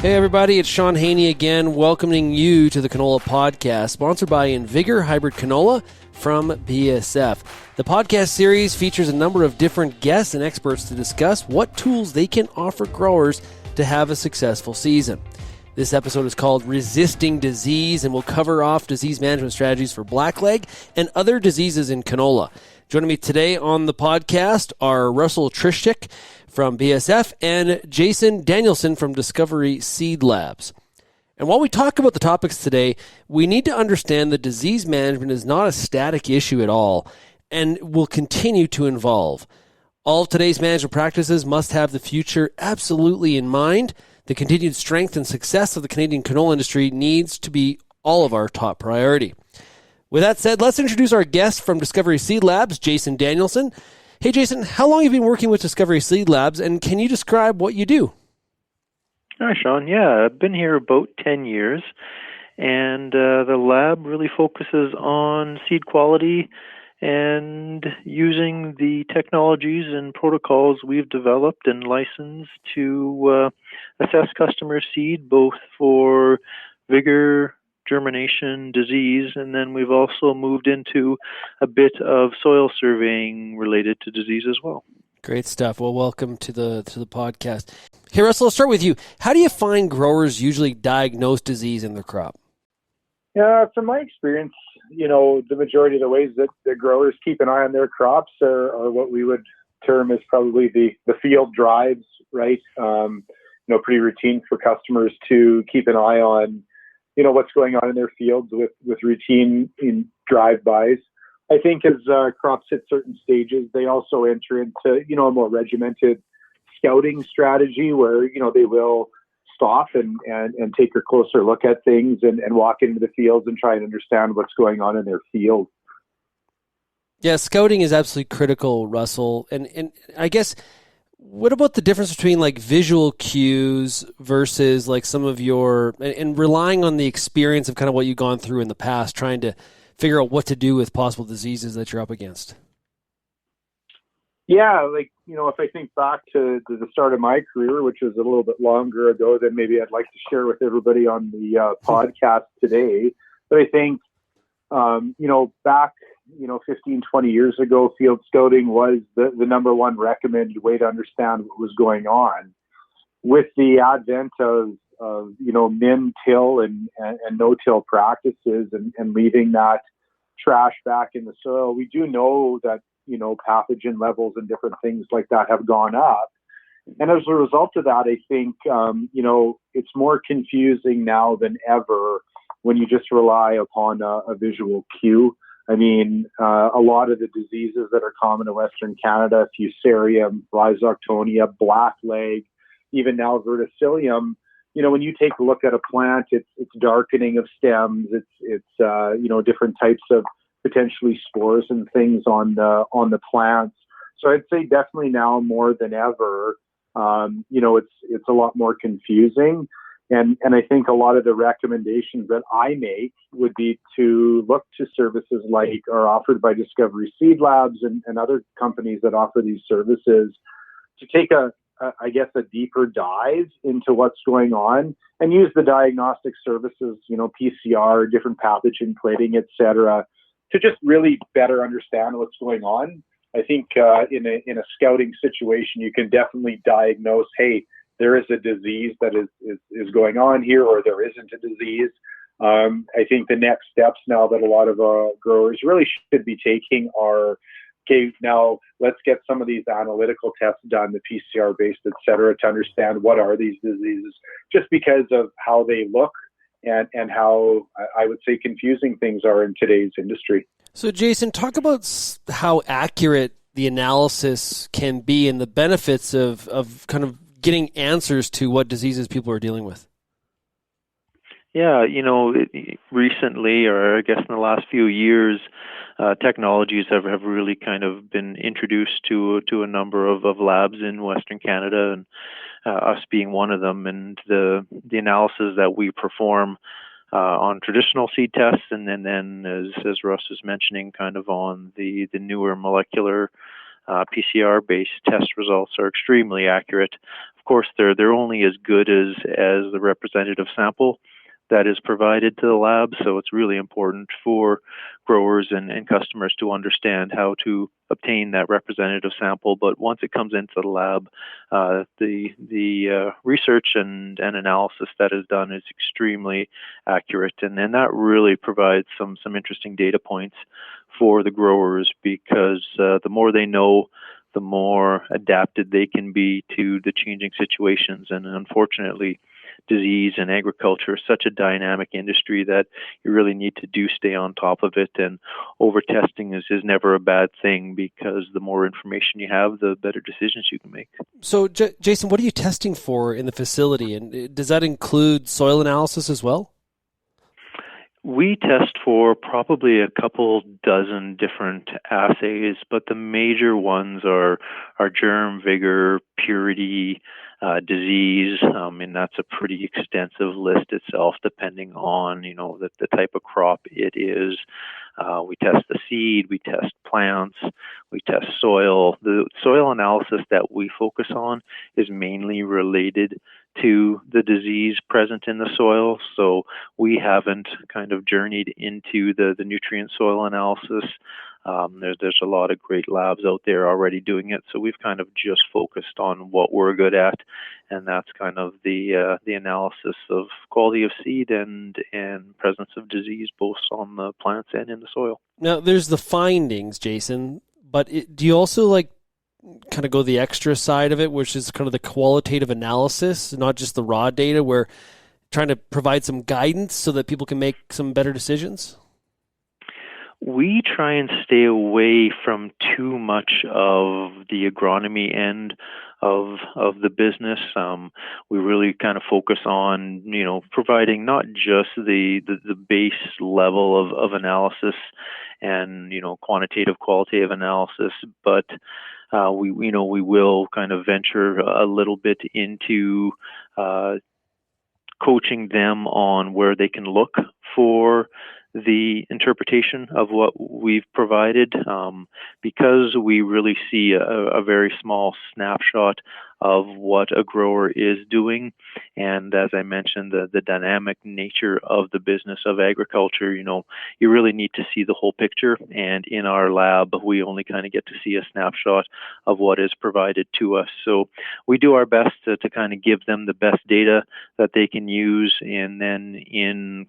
Hey everybody, it's Sean Haney again, welcoming you to the Canola Podcast, sponsored by Invigor Hybrid Canola from BASF. The podcast series features a number of different guests and experts to discuss what tools they can offer growers to have a successful season. This episode is called Resisting Disease, and we'll cover off disease management strategies for blackleg and other diseases in canola. Joining me today on the podcast are Russell Trishik from BASF and Jason Danielson from Discovery Seed Labs. And while we talk about the topics today, we need to understand that disease management is not a static issue at all and will continue to evolve. All of today's management practices must have the future absolutely in mind. The continued strength and success of the Canadian canola industry needs to be all of our top priority. With that said, let's introduce our guest from Discovery Seed Labs, Jason Danielson. Hey, Jason, how long have you been working with Discovery Seed Labs, and can you describe what you do? Hi, Sean. Yeah, I've been here about 10 years, and the lab really focuses on seed quality and using the technologies and protocols we've developed and licensed to assess customer seed, both for vigor, germination, disease, and then we've also moved into a bit of soil surveying related to disease as well. Great stuff. Well, welcome to the podcast. Hey, Russell, let's start with you. How do you find growers usually diagnose disease in their crop? Yeah, from my experience, the majority of the ways that the growers keep an eye on their crops are what we would term as probably the field drives, right? Pretty routine for customers to keep an eye on what's going on in their fields with routine in drive-bys. I think as crops hit certain stages, they also enter into, a more regimented scouting strategy where, they will stop and take a closer look at things and walk into the fields and try and understand what's going on in their field. Yeah, scouting is absolutely critical, Russell. And I guess, what about the difference between like visual cues versus like some of your, and relying on the experience of kind of what you've gone through in the past, trying to figure out what to do with possible diseases that you're up against? Yeah, if I think back to the start of my career, which was a little bit longer ago than maybe I'd like to share with everybody on the podcast today. But I think, back 15, 20 years ago, field scouting was the number one recommended way to understand what was going on. With the advent of min-till and no-till practices and leaving that trash back in the soil, we do know that, pathogen levels and different things like that have gone up. And as a result of that, I think, it's more confusing now than ever when you just rely upon a visual cue. I mean, a lot of the diseases that are common in Western Canada, Fusarium, Rhizoctonia, blackleg, even now verticillium, when you take a look at a plant, it's darkening of stems, it's different types of potentially spores and things on the plants. So I'd say definitely now more than ever, it's a lot more confusing. And I think a lot of the recommendations that I make would be to look to services like are offered by Discovery Seed Labs and other companies that offer these services to take a deeper dive into what's going on and use the diagnostic services, PCR, different pathogen plating, et cetera, to just really better understand what's going on. I think in a scouting situation, you can definitely diagnose, hey, there is a disease that is going on here, or there isn't a disease. I think the next steps now that a lot of growers really should be taking are, okay, now let's get some of these analytical tests done, the PCR based, et cetera, to understand what are these diseases, just because of how they look and how, I would say, confusing things are in today's industry. So Jason, talk about how accurate the analysis can be and the benefits of kind of getting answers to what diseases people are dealing with. Yeah, recently, or I guess in the last few years, technologies have really kind of been introduced to a number of labs in Western Canada, and us being one of them. And the analysis that we perform on traditional seed tests, and then as Russ is mentioning, kind of on the newer molecular PCR-based test results are extremely accurate. Of course, they're only as good as the representative sample that is provided to the lab. So it's really important for growers and customers to understand how to obtain that representative sample. But once it comes into the lab, the research and analysis that is done is extremely accurate, and that really provides some interesting data points for the growers, because the more they know, the more adapted they can be to the changing situations. And unfortunately, disease and agriculture is such a dynamic industry that you really need to stay on top of it. And over testing is never a bad thing, because the more information you have, the better decisions you can make. So, Jason, what are you testing for in the facility? And does that include soil analysis as well? We test for probably a couple dozen different assays, but the major ones are germ, vigor, purity, disease, and that's a pretty extensive list itself, depending on the type of crop it is. We test the seed, we test plants, we test soil. The soil analysis that we focus on is mainly related to the disease present in the soil. So we haven't kind of journeyed into the nutrient soil analysis. There's a lot of great labs out there already doing it. So we've kind of just focused on what we're good at, and that's kind of the analysis of quality of seed and presence of disease, both on the plants and in the soil. Now, there's the findings, Jason, but do you also kind of go the extra side of it, which is kind of the qualitative analysis, not just the raw data, where trying to provide some guidance so that people can make some better decisions? We try and stay away from too much of the agronomy end of the business. We really kind of focus on, providing not just the base level of analysis and, quantitative, qualitative analysis, but we will kind of venture a little bit into coaching them on where they can look for the interpretation of what we've provided, because we really see a very small snapshot of what a grower is doing. And as I mentioned, the dynamic nature of the business of agriculture, you really need to see the whole picture. And in our lab, we only kind of get to see a snapshot of what is provided to us. So we do our best to kind of give them the best data that they can use. And then in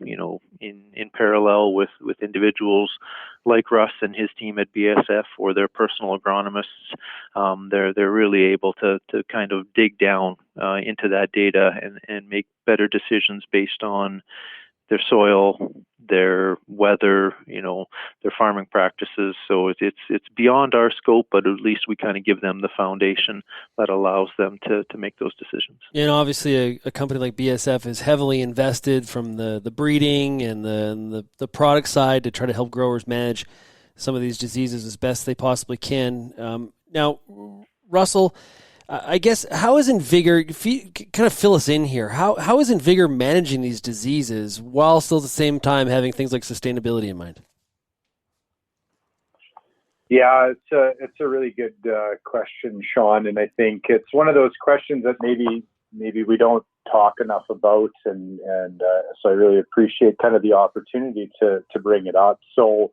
parallel with individuals like Russ and his team at BSF or their personal agronomists, they're really able to kind of dig down into that data and make better decisions based on their soil, their weather, their farming practices. So it's beyond our scope, but at least we kind of give them the foundation that allows them to make those decisions. And obviously a company like BSF is heavily invested from the breeding and the product side to try to help growers manage some of these diseases as best they possibly can. Now, Russell, I guess, how is Invigor, kind of fill us in here, how is Invigor managing these diseases while still at the same time having things like sustainability in mind? Yeah, it's a really good question, Sean, and I think it's one of those questions that maybe we don't talk enough about, and so I really appreciate kind of the opportunity to bring it up. So,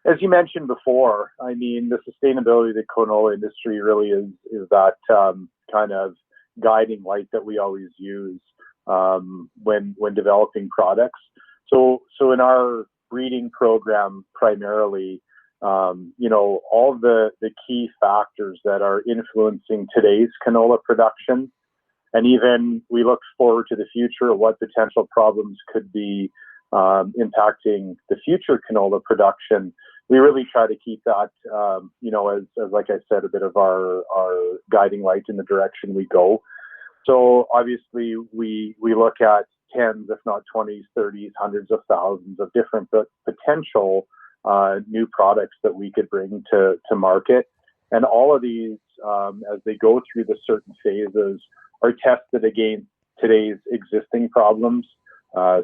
as you mentioned before, I mean, the sustainability of the canola industry really is that kind of guiding light that we always use when developing products. So in our breeding program, primarily, all the key factors that are influencing today's canola production, and even we look forward to the future, what potential problems could be impacting the future canola production. We really try to keep that, as like I said, a bit of our guiding light in the direction we go. So obviously we look at tens, if not 20s, 30s, hundreds of thousands of different potential new products that we could bring to market. And all of these, as they go through the certain phases, are tested against today's existing problems.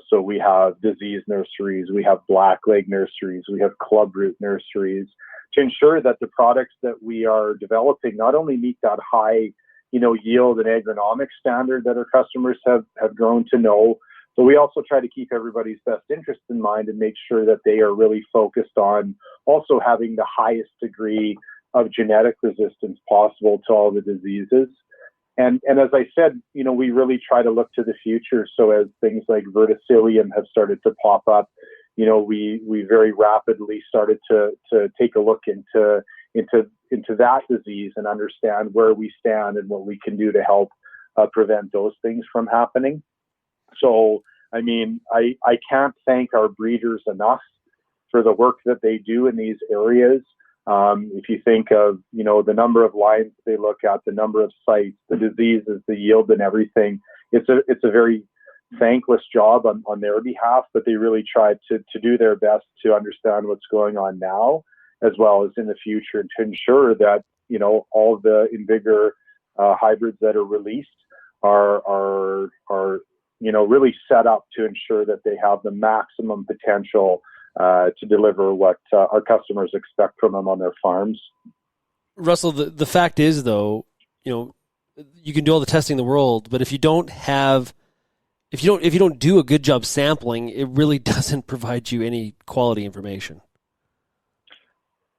So we have disease nurseries, we have blackleg nurseries, we have clubroot nurseries, to ensure that the products that we are developing not only meet that high yield and agronomic standard that our customers have grown to know. So we also try to keep everybody's best interest in mind and make sure that they are really focused on also having the highest degree of genetic resistance possible to all the diseases. And as I said, we really try to look to the future. So as things like verticillium have started to pop up, we very rapidly started to take a look into that disease and understand where we stand and what we can do to help prevent those things from happening. So, I mean, I can't thank our breeders enough for the work that they do in these areas. If you think of, the number of lines they look at, the number of sites, the diseases, the yield and everything, it's a very thankless job on their behalf, but they really try to do their best to understand what's going on now, as well as in the future, to ensure that, all of the InVigor hybrids that are released are really set up to ensure that they have the maximum potential to deliver what our customers expect from them on their farms. Russell, the fact is, though, you can do all the testing in the world, but if you don't do a good job sampling, it really doesn't provide you any quality information.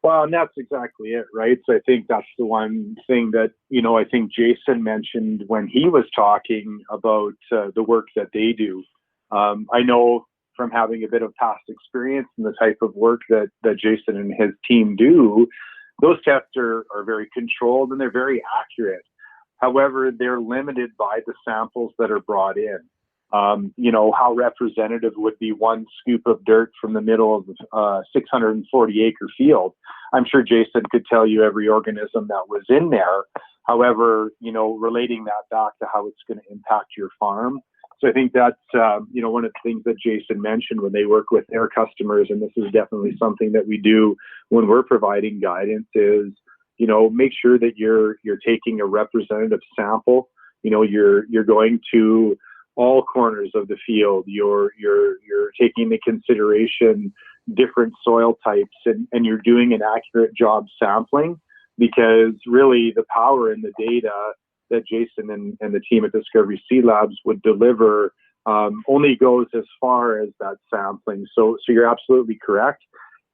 Well, and that's exactly it, right? So I think that's the one thing that, I think Jason mentioned when he was talking about the work that they do. I know from having a bit of past experience in the type of work that Jason and his team do, those tests are very controlled and they're very accurate. However, they're limited by the samples that are brought in. How representative would be one scoop of dirt from the middle of a 640-acre field? I'm sure Jason could tell you every organism that was in there. However, relating that back to how it's going to impact your farm. So I think that's, one of the things that Jason mentioned when they work with their customers, and this is definitely something that we do when we're providing guidance, is, make sure that you're taking a representative sample. You're going to all corners of the field. You're taking into consideration different soil types, and you're doing an accurate job sampling, because really the power in the data that Jason and the team at Discovery Seed Labs would deliver only goes as far as that sampling. So you're absolutely correct.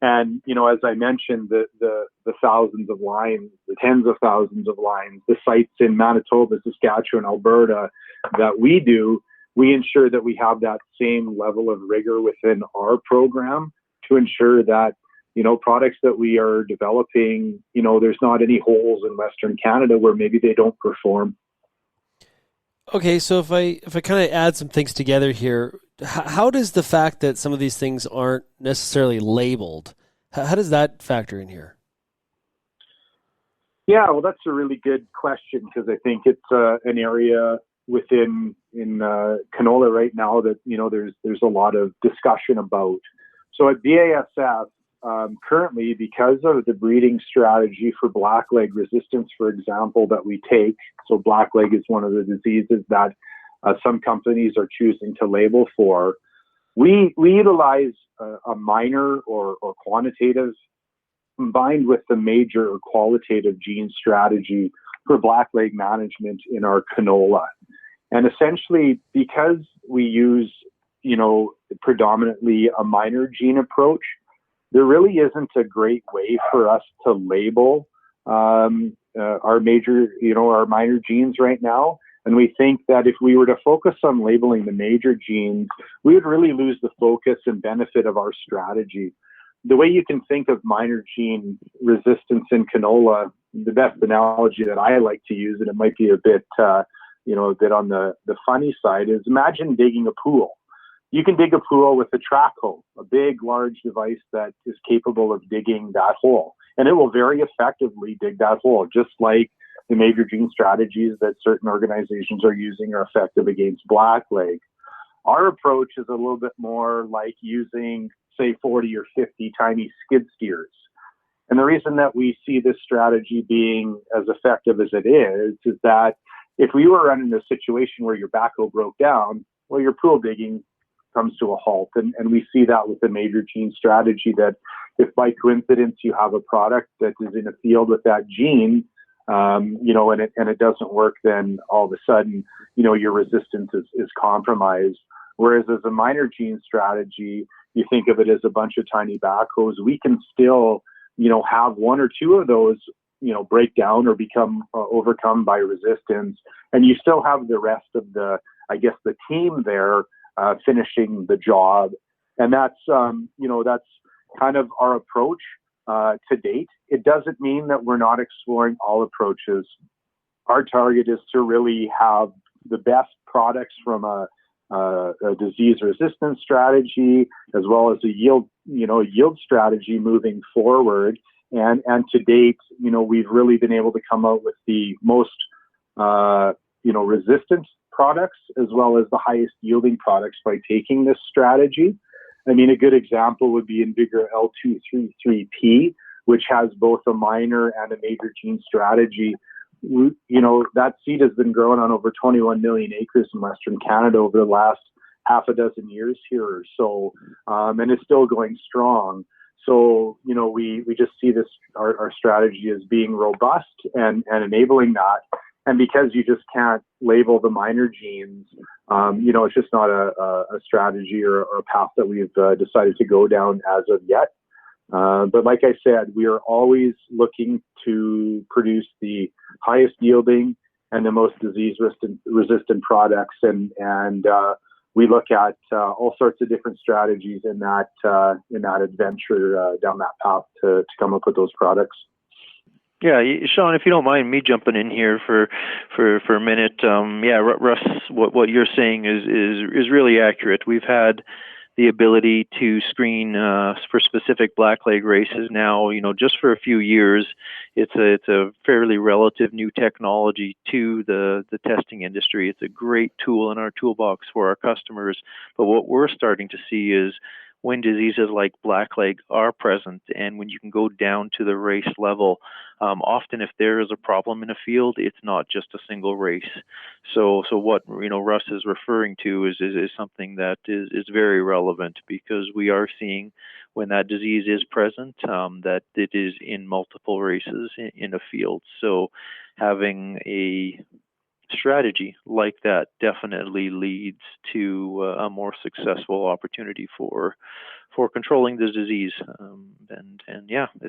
And, as I mentioned, the thousands of lines, the tens of thousands of lines, the sites in Manitoba, Saskatchewan, Alberta that we do, we ensure that we have that same level of rigor within our program to ensure that, products that we are developing, there's not any holes in Western Canada where maybe they don't perform. Okay, so if I kind of add some things together here, how does the fact that some of these things aren't necessarily labeled, how does that factor in here? Yeah, well, that's a really good question, because I think it's an area in canola right now that there's a lot of discussion about. So at BASF, currently, because of the breeding strategy for blackleg resistance, for example, that we take, so blackleg is one of the diseases that some companies are choosing to label for, we utilize a minor or quantitative combined with the major or qualitative gene strategy for blackleg management in our canola. And essentially, because we use, predominantly a minor gene approach, there really isn't a great way for us to label our minor genes right now. And we think that if we were to focus on labeling the major genes, we would really lose the focus and benefit of our strategy. The way you can think of minor gene resistance in canola, the best analogy that I like to use, and it might be a bit on the funny side, is imagine digging a pool. You can dig a pool with a track hoe, a big, large device that is capable of digging that hole. And it will very effectively dig that hole, just like the major gene strategies that certain organizations are using are effective against blackleg. Our approach is a little bit more like using, say, 40 or 50 tiny skid steers. And the reason that we see this strategy being as effective as it is that if we were in a situation where your backhoe broke down, well, your pool digging comes to a halt. And we see that with the major gene strategy, that if by coincidence you have a product that is in a field with that gene, and it doesn't work, then all of a sudden, your resistance is compromised. Whereas as a minor gene strategy, you think of it as a bunch of tiny backhoes, we can still, have one or two of those, break down or become overcome by resistance. And you still have the rest of the team there finishing the job. And that's kind of our approach to date. It doesn't mean that we're not exploring all approaches. Our target is to really have the best products from a disease resistance strategy, as well as a yield strategy moving forward. And to date, we've really been able to come out with the most, resistant products, as well as the highest yielding products by taking this strategy. I mean, a good example would be Invigor L233P, which has both a minor and a major gene strategy. That seed has been grown on over 21 million acres in Western Canada over the last half a dozen years here or so, and it's still going strong. So, we just see this, our strategy as being robust and enabling that. And because you just can't label the minor genes, it's just not a strategy or a path that we've decided to go down as of yet. But like I said, we are always looking to produce the highest yielding and the most disease resistant products, and we look at all sorts of different strategies in that adventure down that path to come up with those products. Yeah, Sean, if you don't mind me jumping in here for a minute, Russ, what you're saying is really accurate. We've had the ability to screen for specific blackleg races now, just for a few years. It's a fairly relative new technology to the testing industry. It's a great tool in our toolbox for our customers. But what we're starting to see is when diseases like blackleg are present, and when you can go down to the race level, often if there is a problem in a field, it's not just a single race. So what Russ is referring to is something that is very relevant, because we are seeing when that disease is present, that it is in multiple races in a field. So having a strategy like that definitely leads to a more successful opportunity for controlling the disease,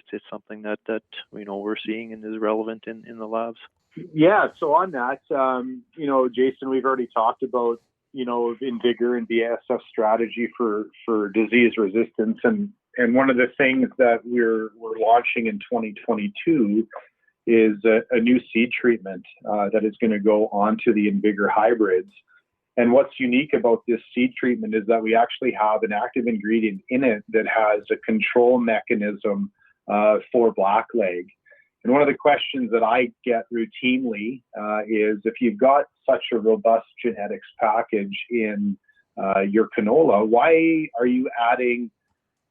it's something that we're seeing and is relevant in the labs. Yeah. So on that, Jason, we've already talked about Invigor and BASF strategy for disease resistance, and one of the things that we're launching in 2022 is a new seed treatment that is going to go onto the Invigor hybrids. And what's unique about this seed treatment is that we actually have an active ingredient in it that has a control mechanism for blackleg. And one of the questions that I get routinely is, if you've got such a robust genetics package in your canola, why are you adding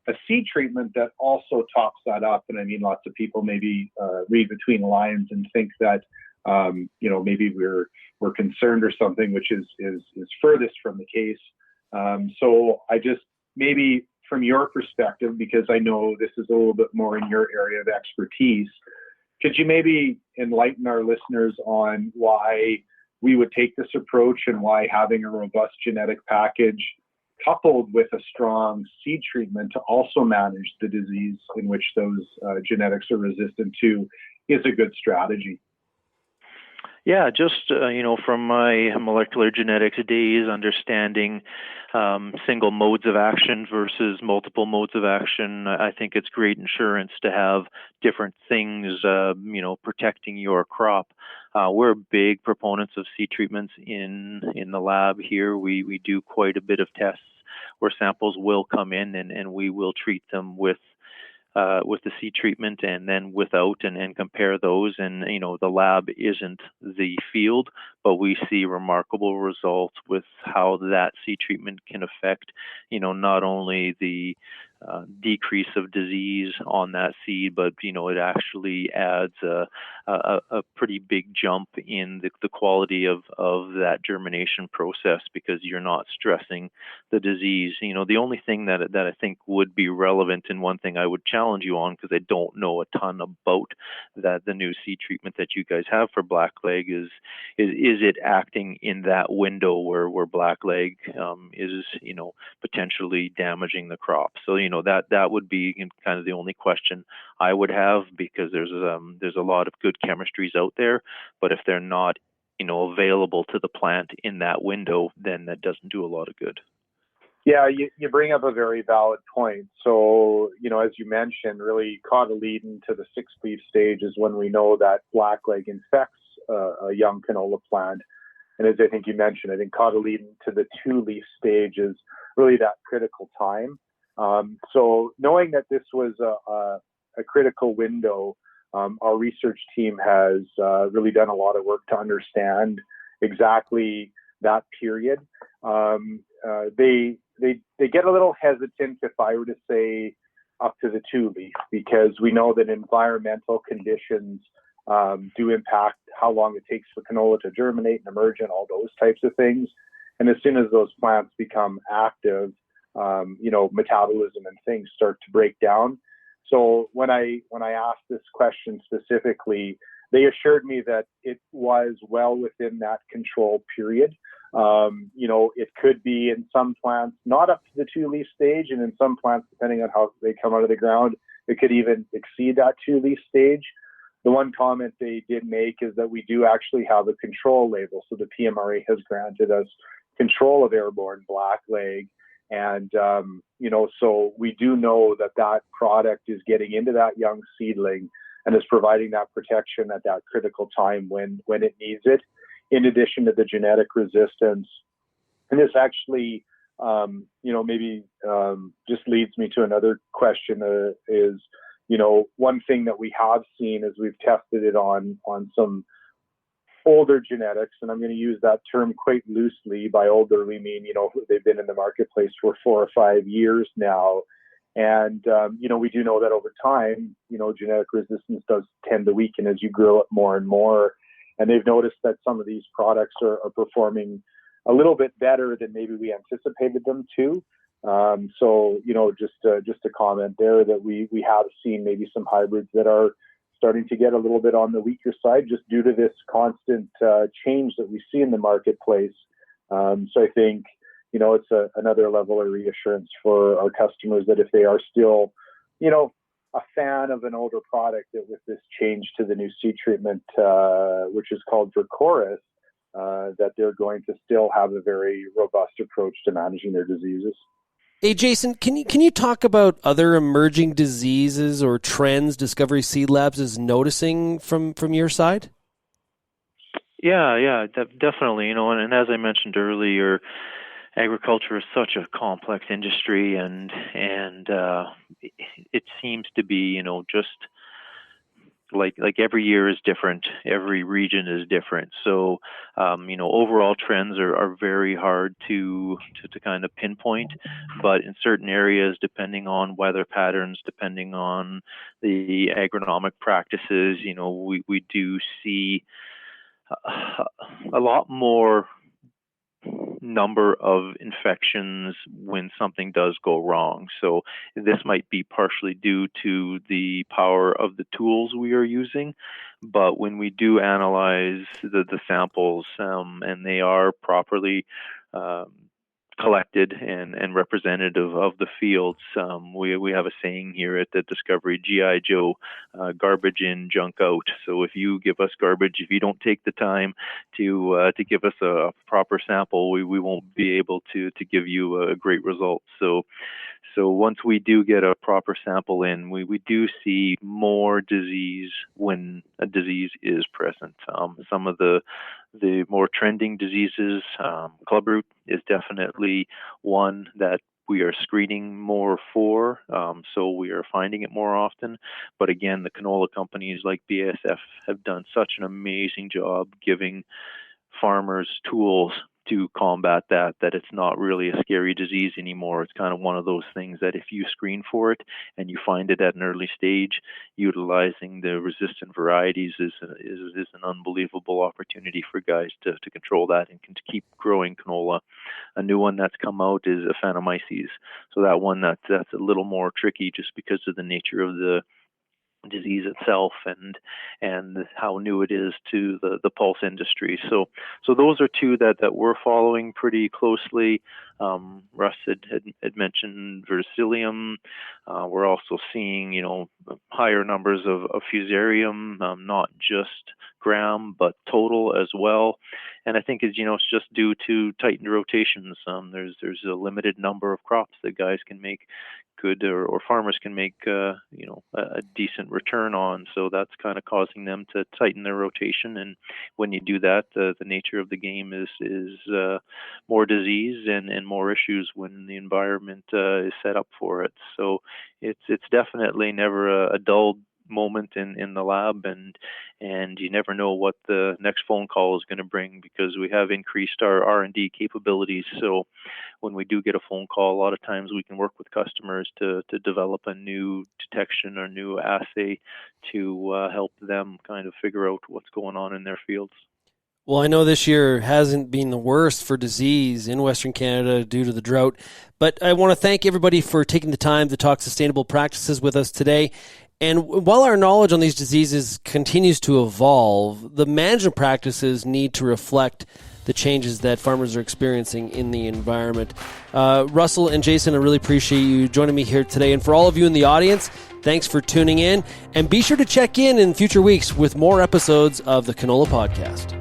a seed treatment that also tops that up? And I mean, lots of people maybe read between the lines and think that maybe we're concerned or something, which is furthest from the case. So I just, maybe from your perspective, because I know this is a little bit more in your area of expertise, could you maybe enlighten our listeners on why we would take this approach, and why having a robust genetic package coupled with a strong seed treatment to also manage the disease in which those genetics are resistant to is a good strategy? Yeah, just, from my molecular genetics days, understanding single modes of action versus multiple modes of action, I think it's great insurance to have different things, protecting your crop. We're big proponents of seed treatments in the lab here. We do quite a bit of tests where samples will come in, and we will treat them with the seed treatment and then without, and compare those. And, the lab isn't the field, but we see remarkable results with how that seed treatment can affect, not only the decrease of disease on that seed, but it actually adds a pretty big jump in the quality of that germination process, because you're not stressing the disease. The only thing that I think would be relevant, and one thing I would challenge you on, because I don't know a ton about the new seed treatment that you guys have for blackleg, is it acting in that window where blackleg is potentially damaging the crop. So that would be kind of the only question I would have, because there's a lot of good chemistries out there, but if they're not available to the plant in that window, then that doesn't do a lot of good. Yeah, you bring up a very valid point. So, as you mentioned, really cotyledon to the 6-leaf stage is when we know that blackleg infects a young canola plant. And as I think you mentioned, I think cotyledon to the 2-leaf stage is really that critical time. So knowing that this was a critical window, our research team has really done a lot of work to understand exactly that period. They get a little hesitant if I were to say up to the 2-leaf, because we know that environmental conditions do impact how long it takes for canola to germinate and emerge and all those types of things. And as soon as those plants become active, metabolism and things start to break down. So when I asked this question specifically, they assured me that it was well within that control period. It could be in some plants not up to the 2-leaf stage, and in some plants, depending on how they come out of the ground, it could even exceed that 2-leaf stage. The one comment they did make is that we do actually have a control label. So the PMRA has granted us control of airborne blackleg. And, so we do know that product is getting into that young seedling and is providing that protection at that critical time when it needs it, in addition to the genetic resistance. And this actually, maybe just leads me to another question is, one thing that we have seen is we've tested it on some older genetics, and I'm going to use that term quite loosely. By older, we mean, they've been in the marketplace for 4 or 5 years now. And, we do know that over time, genetic resistance does tend to weaken as you grow it more and more. And they've noticed that some of these products are performing a little bit better than maybe we anticipated them to. So, just a comment there that we have seen maybe some hybrids that are starting to get a little bit on the weaker side, just due to this constant change that we see in the marketplace. So I think, it's another level of reassurance for our customers that if they are still, a fan of an older product, that with this change to the new seed treatment, which is called Vercoris, that they're going to still have a very robust approach to managing their diseases. Hey, Jason, can you talk about other emerging diseases or trends Discovery Seed Labs is noticing from your side? Yeah, definitely. And as I mentioned earlier, agriculture is such a complex industry, and it seems to be, just like every year is different, every region is different. So, overall trends are very hard to kind of pinpoint, but in certain areas, depending on weather patterns, depending on the agronomic practices, we do see a lot more number of infections when something does go wrong. So this might be partially due to the power of the tools we are using, but when we do analyze the samples, and they are properly collected and representative of the fields, we have a saying here at the Discovery, G.I. Joe, garbage in, junk out. So if you give us garbage, if you don't take the time to give us a proper sample, we won't be able to give you a great result. So once we do get a proper sample in, we do see more disease when a disease is present. Some of the more trending diseases, clubroot is definitely one that we are screening more for, so we are finding it more often. But again, the canola companies like BASF have done such an amazing job giving farmers tools to combat that it's not really a scary disease anymore. It's kind of one of those things that if you screen for it and you find it at an early stage, utilizing the resistant varieties is an unbelievable opportunity for guys to control that and to keep growing canola. A new one that's come out is Aphanomyces. So that one that's a little more tricky just because of the nature of the disease itself and how new it is to the pulse industry. So those are two that we're following pretty closely. Russ had mentioned Verticillium. We're also seeing higher numbers of Fusarium, not just gram but total as well. And I think it's just due to tightened rotations. There's a limited number of crops that guys can make good or farmers can make a decent return on. So that's kind of causing them to tighten their rotation. And when you do that, the nature of the game is more disease and more issues when the environment is set up for it. So it's definitely never a dull moment in the lab, and you never know what the next phone call is going to bring, because we have increased our R&D capabilities. So when we do get a phone call, a lot of times we can work with customers to develop a new detection or new assay to help them kind of figure out what's going on in their fields. Well, I know this year hasn't been the worst for disease in Western Canada due to the drought, but I want to thank everybody for taking the time to talk sustainable practices with us today. And while our knowledge on these diseases continues to evolve, the management practices need to reflect the changes that farmers are experiencing in the environment. Russell and Jason, I really appreciate you joining me here today. And for all of you in the audience, thanks for tuning in. And be sure to check in future weeks with more episodes of the Canola Podcast.